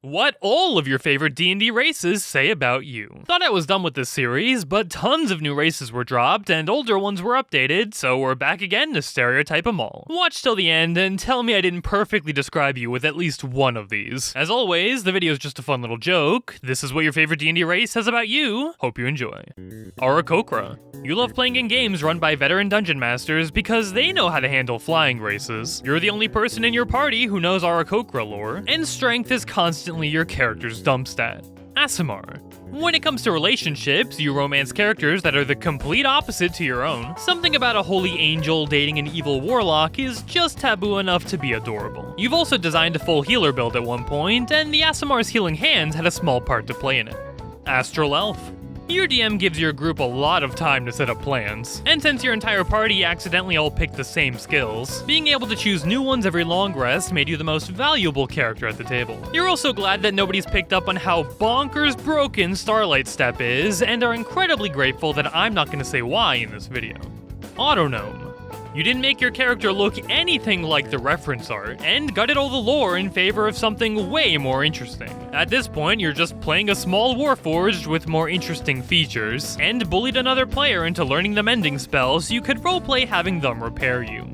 What all of your favorite D&D races say about you. Thought I was done with this series, but tons of new races were dropped and older ones were updated, so we're back again to stereotype them all. Watch till the end and tell me I didn't perfectly describe you with at least one of these. As always, the video is just a fun little joke. This is what your favorite D&D race says about you. Hope you enjoy. Aarakocra. You love playing in games run by veteran dungeon masters because they know how to handle flying races. You're the only person in your party who knows Aarakocra lore, and strength is constantly your character's dump stat. Aasimar. When it comes to relationships, you romance characters that are the complete opposite to your own. Something about a holy angel dating an evil warlock is just taboo enough to be adorable. You've also designed a full healer build at one point, and the Aasimar's healing hands had a small part to play in it. Astral Elf. Your DM gives your group a lot of time to set up plans, and since your entire party accidentally all picked the same skills, being able to choose new ones every long rest made you the most valuable character at the table. You're also glad that nobody's picked up on how bonkers broken Starlight Step is, and are incredibly grateful that I'm not going to say why in this video. Autonome. You didn't make your character look anything like the reference art, and gutted all the lore in favor of something way more interesting. At this point, you're just playing a small Warforged with more interesting features, and bullied another player into learning the mending spell so you could roleplay having them repair you.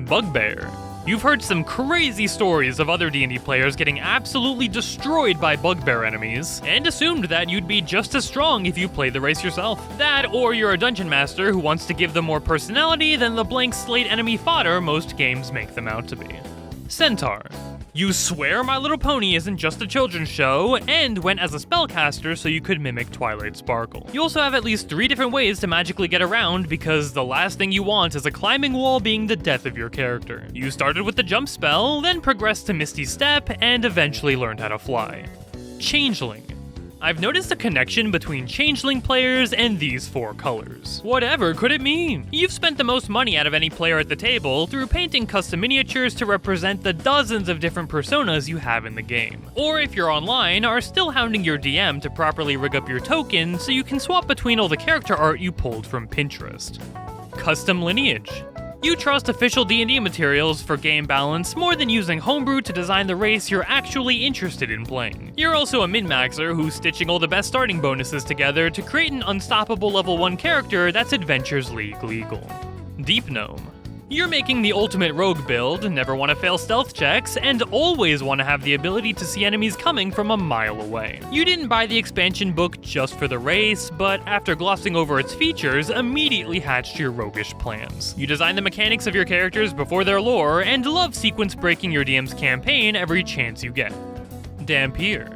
Bugbear. You've heard some crazy stories of other D&D players getting absolutely destroyed by bugbear enemies, and assumed that you'd be just as strong if you played the race yourself. That, or you're a dungeon master who wants to give them more personality than the blank slate enemy fodder most games make them out to be. Centaur. You swear My Little Pony isn't just a children's show, and went as a spellcaster so you could mimic Twilight Sparkle. You also have at least 3 different ways to magically get around, because the last thing you want is a climbing wall being the death of your character. You started with the jump spell, then progressed to Misty Step, and eventually learned how to fly. Changeling. I've noticed a connection between Changeling players and these 4 colors. Whatever could it mean? You've spent the most money out of any player at the table through painting custom miniatures to represent the dozens of different personas you have in the game. Or if you're online, are still hounding your DM to properly rig up your token so you can swap between all the character art you pulled from Pinterest. Custom lineage. You trust official D&D materials for game balance more than using homebrew to design the race you're actually interested in playing. You're also a min-maxer who's stitching all the best starting bonuses together to create an unstoppable level 1 character that's Adventures League legal. Deep Gnome. You're making the ultimate rogue build, never want to fail stealth checks, and always want to have the ability to see enemies coming from a mile away. You didn't buy the expansion book just for the race, but after glossing over its features, immediately hatched your roguish plans. You designed the mechanics of your characters before their lore, and love sequence breaking your DM's campaign every chance you get. DHAMPIR.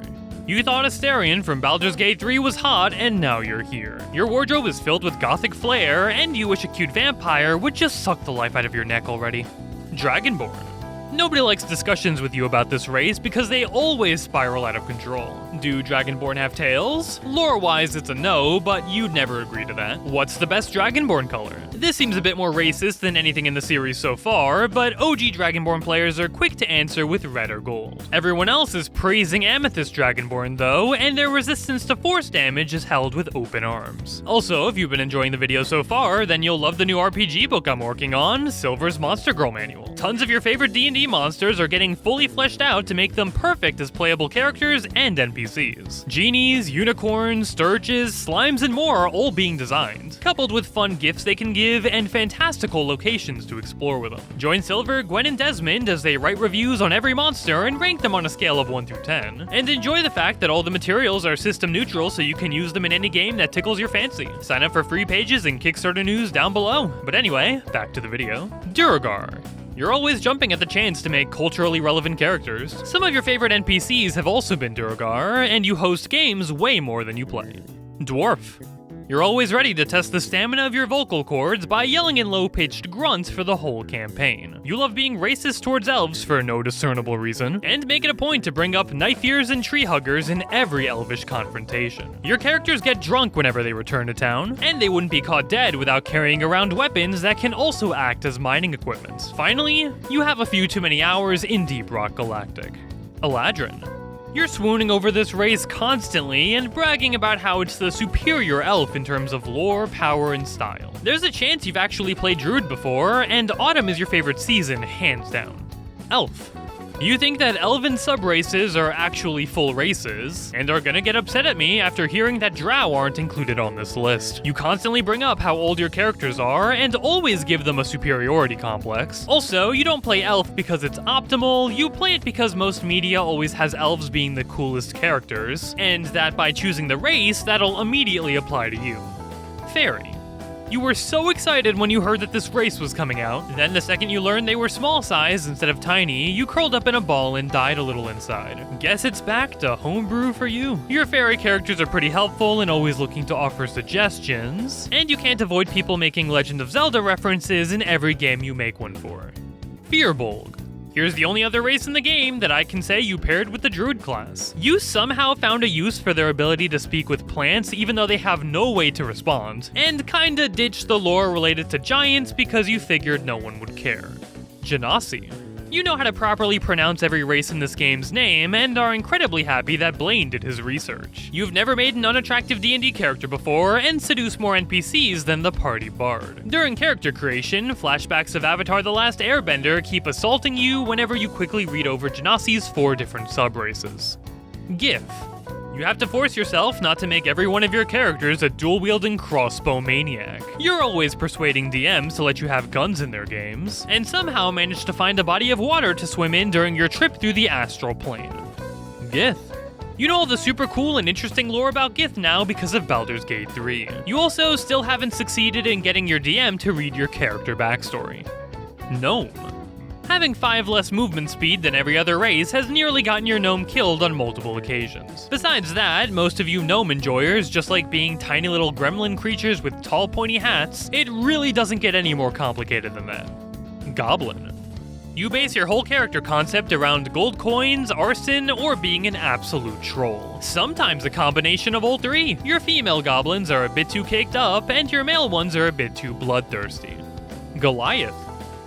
You thought Astarion from Baldur's Gate 3 was hot, and now you're here. Your wardrobe is filled with gothic flair, and you wish a cute vampire would just suck the life out of your neck already. Dragonborn. Nobody likes discussions with you about this race because they always spiral out of control. Do Dragonborn have tails? Lore-wise, it's a no, but you'd never agree to that. What's the best Dragonborn color? This seems a bit more racist than anything in the series so far, but OG Dragonborn players are quick to answer with red or gold. Everyone else is praising Amethyst Dragonborn though, and their resistance to force damage is held with open arms. Also, if you've been enjoying the video so far, then you'll love the new RPG book I'm working on, Silver's Monster Girl Manual. Tons of your favorite D&D monsters are getting fully fleshed out to make them perfect as playable characters and NPCs. Genies, unicorns, sturges, slimes, and more are all being designed, coupled with fun gifts they can give and fantastical locations to explore with them. Join Silver, Gwen, and Desmond as they write reviews on every monster and rank them on a scale of 1 through 10, and enjoy the fact that all the materials are system neutral so you can use them in any game that tickles your fancy. Sign up for free pages and Kickstarter news down below. But anyway, back to the video. DUERGAR. You're always jumping at the chance to make culturally relevant characters. Some of your favorite NPCs have also been DUERGAR, and you host games way more than you play. Dwarf. You're always ready to test the stamina of your vocal cords by yelling in low-pitched grunts for the whole campaign. You love being racist towards elves for no discernible reason, and make it a point to bring up knife-ears and tree-huggers in every elvish confrontation. Your characters get drunk whenever they return to town, and they wouldn't be caught dead without carrying around weapons that can also act as mining equipment. Finally, you have a few too many hours in Deep Rock Galactic. ELADRIN. You're swooning over this race constantly and bragging about how it's the superior elf in terms of lore, power, and style. There's a chance you've actually played Druid before, and autumn is your favorite season, hands down. Elf. You think that elven sub-races are actually full races, and are gonna get upset at me after hearing that drow aren't included on this list. You constantly bring up how old your characters are, and always give them a superiority complex. Also, you don't play elf because it's optimal, you play it because most media always has elves being the coolest characters, and that by choosing the race, that'll immediately apply to you. Fairy. You were so excited when you heard that this race was coming out, then the second you learned they were small size instead of tiny, you curled up in a ball and died a little inside. Guess it's back to homebrew for you. Your fairy characters are pretty helpful and always looking to offer suggestions, and you can't avoid people making Legend of Zelda references in every game you make one for. Firbolg. Here's the only other race in the game that I can say you paired with the Druid class. You somehow found a use for their ability to speak with plants even though they have no way to respond, and kinda ditched the lore related to giants because you figured no one would care. GENASI. You know how to properly pronounce every race in this game's name, and are incredibly happy that Blaine did his research. You've never made an unattractive D&D character before, and seduce more NPCs than the party bard. During character creation, flashbacks of Avatar The Last Airbender keep assaulting you whenever you quickly read over Genasi's 4 different sub-races. GIF. You have to force yourself not to make every one of your characters a dual-wielding crossbow maniac. You're always persuading DMs to let you have guns in their games, and somehow manage to find a body of water to swim in during your trip through the astral plane. Gith. You know all the super cool and interesting lore about Gith now because of Baldur's Gate 3. You also still haven't succeeded in getting your DM to read your character backstory. Gnome. Having 5 less movement speed than every other race has nearly gotten your gnome killed on multiple occasions. Besides that, most of you gnome enjoyers just like being tiny little gremlin creatures with tall pointy hats. It really doesn't get any more complicated than that. Goblin. You base your whole character concept around gold coins, arson, or being an absolute troll. Sometimes a combination of all 3. Your female goblins are a bit too caked up, and your male ones are a bit too bloodthirsty. Goliath.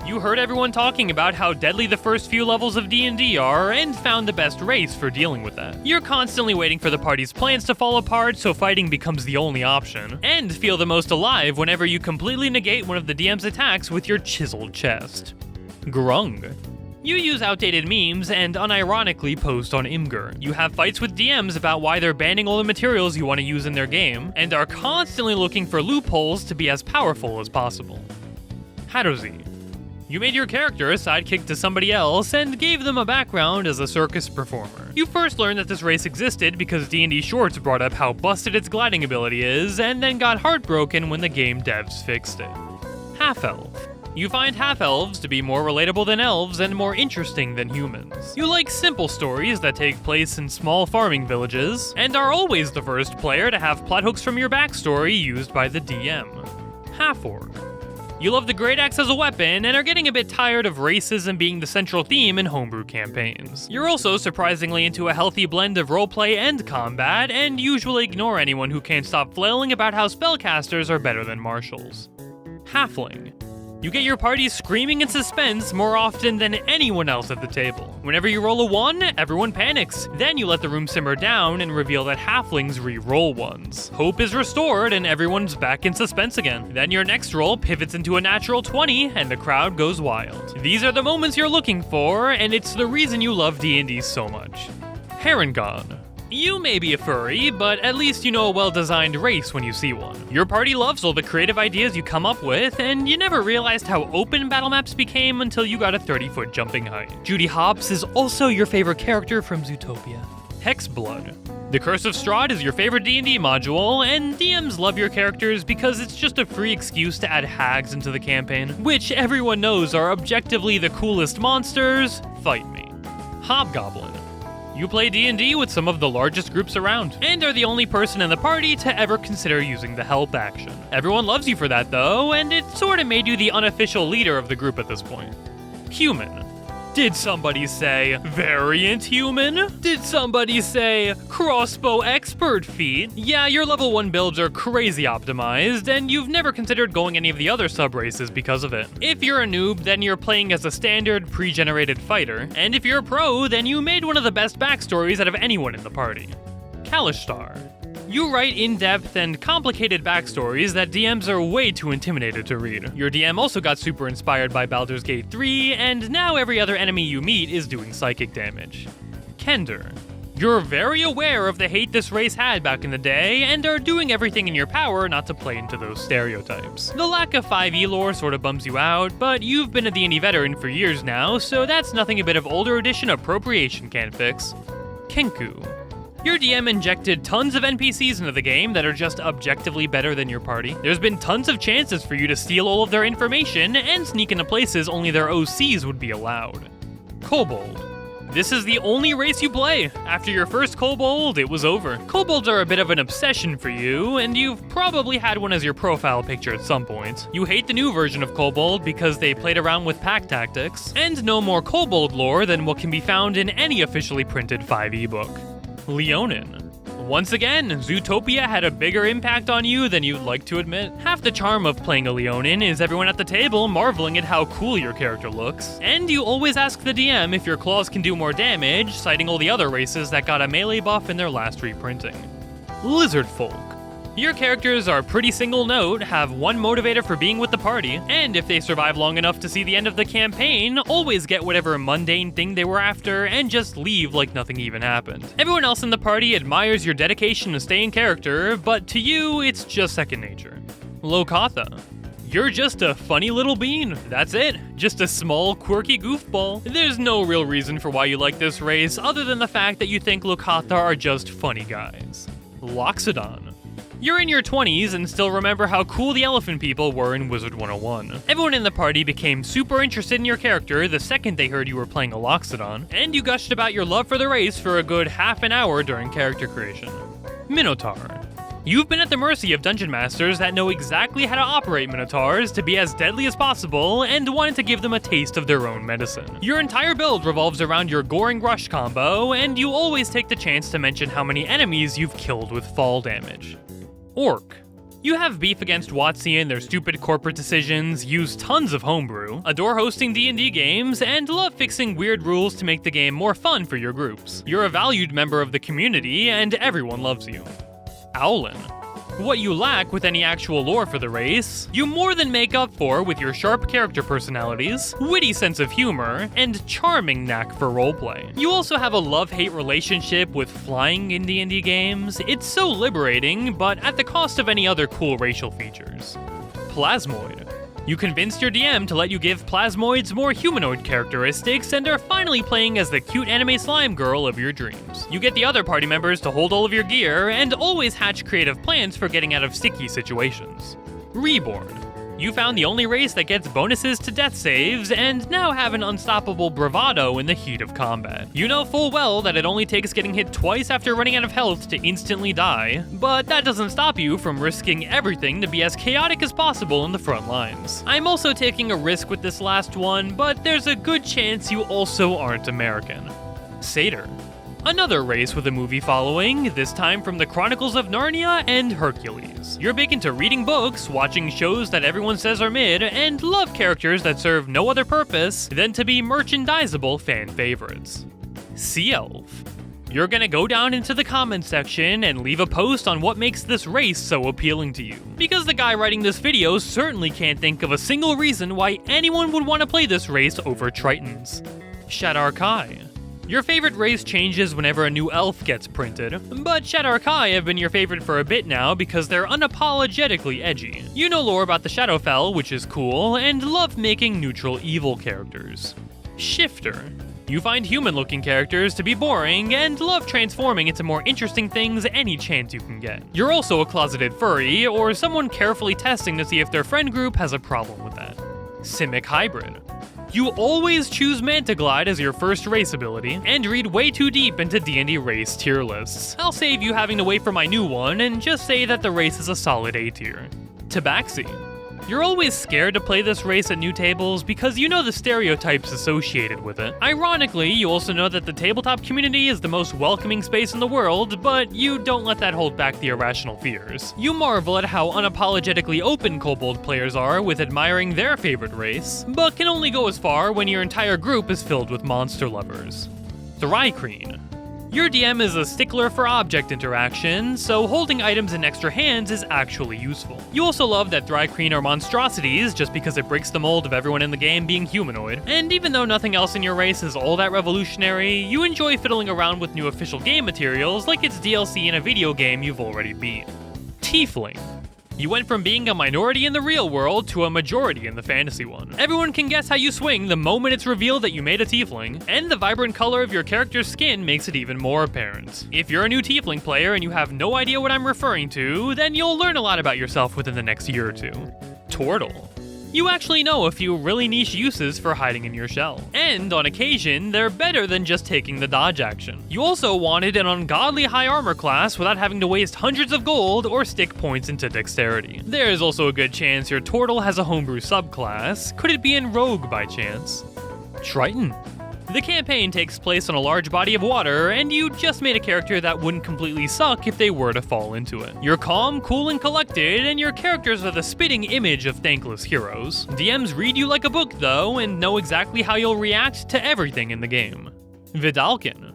You heard everyone talking about how deadly the first few levels of D&D are, and found the best race for dealing with that. You're constantly waiting for the party's plans to fall apart, so fighting becomes the only option, and feel the most alive whenever you completely negate one of the DM's attacks with your chiseled chest. Grung. You use outdated memes and unironically post on Imgur. You have fights with DMs about why they're banning all the materials you want to use in their game, and are constantly looking for loopholes to be as powerful as possible. Hadozi. You made your character a sidekick to somebody else and gave them a background as a circus performer. You first learned that this race existed because D&D Shorts brought up how busted its gliding ability is, and then got heartbroken when the game devs fixed it. Half-elf. You find half-elves to be more relatable than elves and more interesting than humans. You like simple stories that take place in small farming villages, and are always the first player to have plot hooks from your backstory used by the DM. Half-orc. You love the Great Axe as a weapon, and are getting a bit tired of racism being the central theme in homebrew campaigns. You're also surprisingly into a healthy blend of roleplay and combat, and usually ignore anyone who can't stop flailing about how spellcasters are better than marshals. Halfling. You get your party screaming in suspense more often than anyone else at the table. Whenever you roll a 1, everyone panics. Then you let the room simmer down and reveal that halflings re-roll 1s. Hope is restored and everyone's back in suspense again. Then your next roll pivots into a natural 20 and the crowd goes wild. These are the moments you're looking for, and it's the reason you love D&D so much. Herongon. You may be a furry, but at least you know a well-designed race when you see one. Your party loves all the creative ideas you come up with, and you never realized how open battle maps became until you got a 30-foot jumping height. Judy Hopps is also your favorite character from Zootopia. Hexblood. The Curse of Strahd is your favorite D&D module, and DMs love your characters because it's just a free excuse to add hags into the campaign, which everyone knows are objectively the coolest monsters. Fight me. Hobgoblin. You play D&D with some of the largest groups around, and are the only person in the party to ever consider using the help action. Everyone loves you for that though, and it sorta made you the unofficial leader of the group at this point. Human. Did somebody say variant human? Did somebody say crossbow expert feat? Yeah, your level 1 builds are crazy optimized, and you've never considered going any of the other sub-races because of it. If you're a noob, then you're playing as a standard pre-generated fighter, and if you're a pro, then you made one of the best backstories out of anyone in the party. KALASHTAR. You write in-depth and complicated backstories that DMs are way too intimidated to read. Your DM also got super inspired by Baldur's Gate 3, and now every other enemy you meet is doing psychic damage. Kender. You're very aware of the hate this race had back in the day, and are doing everything in your power not to play into those stereotypes. The lack of 5e lore sorta bums you out, but you've been a D&D veteran for years now, so that's nothing a bit of older edition appropriation can't fix. Kenku. Your DM injected tons of NPCs into the game that are just objectively better than your party. There's been tons of chances for you to steal all of their information and sneak into places only their OCs would be allowed. Kobold. This is the only race you play. After your first kobold, it was over. Kobolds are a bit of an obsession for you, and you've probably had one as your profile picture at some point. You hate the new version of kobold because they played around with pack tactics, and know more kobold lore than what can be found in any officially printed 5e book. Leonin. Once again, Zootopia had a bigger impact on you than you'd like to admit. Half the charm of playing a Leonin is everyone at the table marveling at how cool your character looks. And you always ask the DM if your claws can do more damage, citing all the other races that got a melee buff in their last reprinting. LIZARDFOLK. Your characters are pretty single note, have one motivator for being with the party, and if they survive long enough to see the end of the campaign, always get whatever mundane thing they were after and just leave like nothing even happened. Everyone else in the party admires your dedication to stay in character, but to you, it's just second nature. Lokatha. You're just a funny little bean. That's it. Just a small, quirky goofball. There's no real reason for why you like this race other than the fact that you think Lokatha are just funny guys. LOXODON. You're in your 20s and still remember how cool the elephant people were in Wizard 101. Everyone in the party became super interested in your character the second they heard you were playing a LOXODON, and you gushed about your love for the race for a good half an hour during character creation. Minotaur. You've been at the mercy of dungeon masters that know exactly how to operate Minotaurs to be as deadly as possible and wanted to give them a taste of their own medicine. Your entire build revolves around your Goring Rush combo, and you always take the chance to mention how many enemies you've killed with fall damage. Orc. You have beef against WotC and their stupid corporate decisions, use tons of homebrew, adore hosting D&D games, and love fixing weird rules to make the game more fun for your groups. You're a valued member of the community, and everyone loves you. Owlin. What you lack with any actual lore for the race, you more than make up for with your sharp character personalities, witty sense of humor, and charming knack for roleplay. You also have a love-hate relationship with flying in D&D games. It's so liberating, but at the cost of any other cool racial features. Plasmoid. You convinced your DM to let you give plasmoids more humanoid characteristics and are finally playing as the cute anime slime girl of your dreams. You get the other party members to hold all of your gear and always hatch creative plans for getting out of sticky situations. Reborn. You found the only race that gets bonuses to death saves and now have an unstoppable bravado in the heat of combat. You know full well that it only takes getting hit twice after running out of health to instantly die, but that doesn't stop you from risking everything to be as chaotic as possible in the front lines. I'm also taking a risk with this last one, but there's a good chance you also aren't American. SATYR. Another race with a movie following, this time from the Chronicles of Narnia and Hercules. You're big into reading books, watching shows that everyone says are mid, and love characters that serve no other purpose than to be merchandisable fan favorites. Sea Elf. You're gonna go down into the comments section and leave a post on what makes this race so appealing to you. Because the guy writing this video certainly can't think of a single reason why anyone would want to play this race over Tritons. Shadar Kai. Your favorite race changes whenever a new elf gets printed, but Shadar Kai have been your favorite for a bit now because they're unapologetically edgy. You know lore about the Shadowfell, which is cool, and love making neutral evil characters. Shifter. You find human-looking characters to be boring and love transforming into more interesting things any chance you can get. You're also a closeted furry, or someone carefully testing to see if their friend group has a problem with that. SIMIC Hybrid. You always choose Mantiglide as your first race ability, and read way too deep into D&D race tier lists. I'll save you having to wait for my new one, and just say that the race is a solid A tier. Tabaxi. You're always scared to play this race at new tables because you know the stereotypes associated with it. Ironically, you also know that the tabletop community is the most welcoming space in the world, but you don't let that hold back the irrational fears. You marvel at how unapologetically open Kobold players are with admiring their favorite race, but can only go as far when your entire group is filled with monster lovers. Thrycreen. Your DM is a stickler for object interaction, so holding items in extra hands is actually useful. You also love that Thri-kreen are monstrosities just because it breaks the mold of everyone in the game being humanoid. And even though nothing else in your race is all that revolutionary, you enjoy fiddling around with new official game materials like it's DLC in a video game you've already beat. TIEFLING. You went from being a minority in the real world to a majority in the fantasy one. Everyone can guess how you swing the moment it's revealed that you made a tiefling, and the vibrant color of your character's skin makes it even more apparent. If you're a new tiefling player and you have no idea what I'm referring to, then you'll learn a lot about yourself within the next year or two. TORTLE. You actually know a few really niche uses for hiding in your shell. And on occasion, they're better than just taking the dodge action. You also wanted an ungodly high armor class without having to waste hundreds of gold or stick points into dexterity. There's also a good chance your TORTLE has a homebrew subclass. Could it be in Rogue by chance? TRITON. The campaign takes place on a large body of water, and you just made a character that wouldn't completely suck if they were to fall into it. You're calm, cool, and collected, and your characters are the spitting image of thankless heroes. DMs read you like a book, though, and know exactly how you'll react to everything in the game. Vidalkin.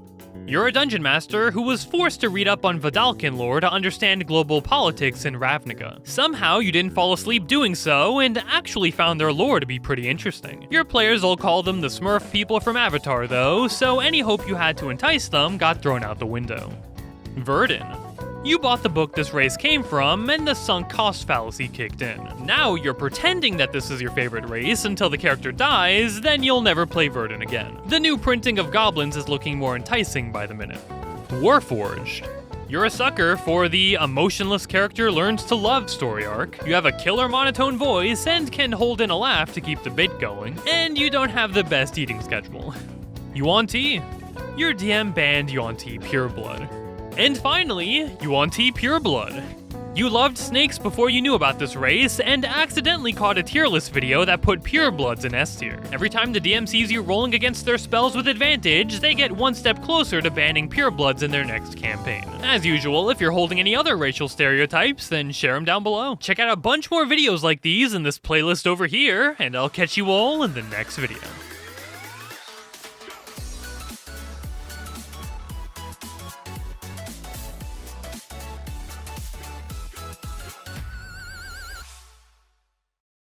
You're a dungeon master who was forced to read up on Vidalkin lore to understand global politics in Ravnica. Somehow you didn't fall asleep doing so, and actually found their lore to be pretty interesting. Your players all call them the Smurf people from Avatar though, so any hope you had to entice them got thrown out the window. Verdun. You bought the book this race came from, and the sunk cost fallacy kicked in. Now you're pretending that this is your favorite race until the character dies, then you'll never play Verdun again. The new printing of goblins is looking more enticing by the minute. WARFORGED. You're a sucker for the emotionless character learns to love story arc. You have a killer monotone voice and can hold in a laugh to keep the bit going, and you don't have the best eating schedule. Yuan-Ti. Your DM banned Yuan-Ti Pureblood. And finally, Yuan-Ti Pureblood. You loved snakes before you knew about this race, and accidentally caught a tier list video that put purebloods in S tier. Every time the DM sees you rolling against their spells with advantage, they get one step closer to banning purebloods in their next campaign. As usual, if you're holding any other racial stereotypes, then share them down below. Check out a bunch more videos like these in this playlist over here, and I'll catch you all in the next video.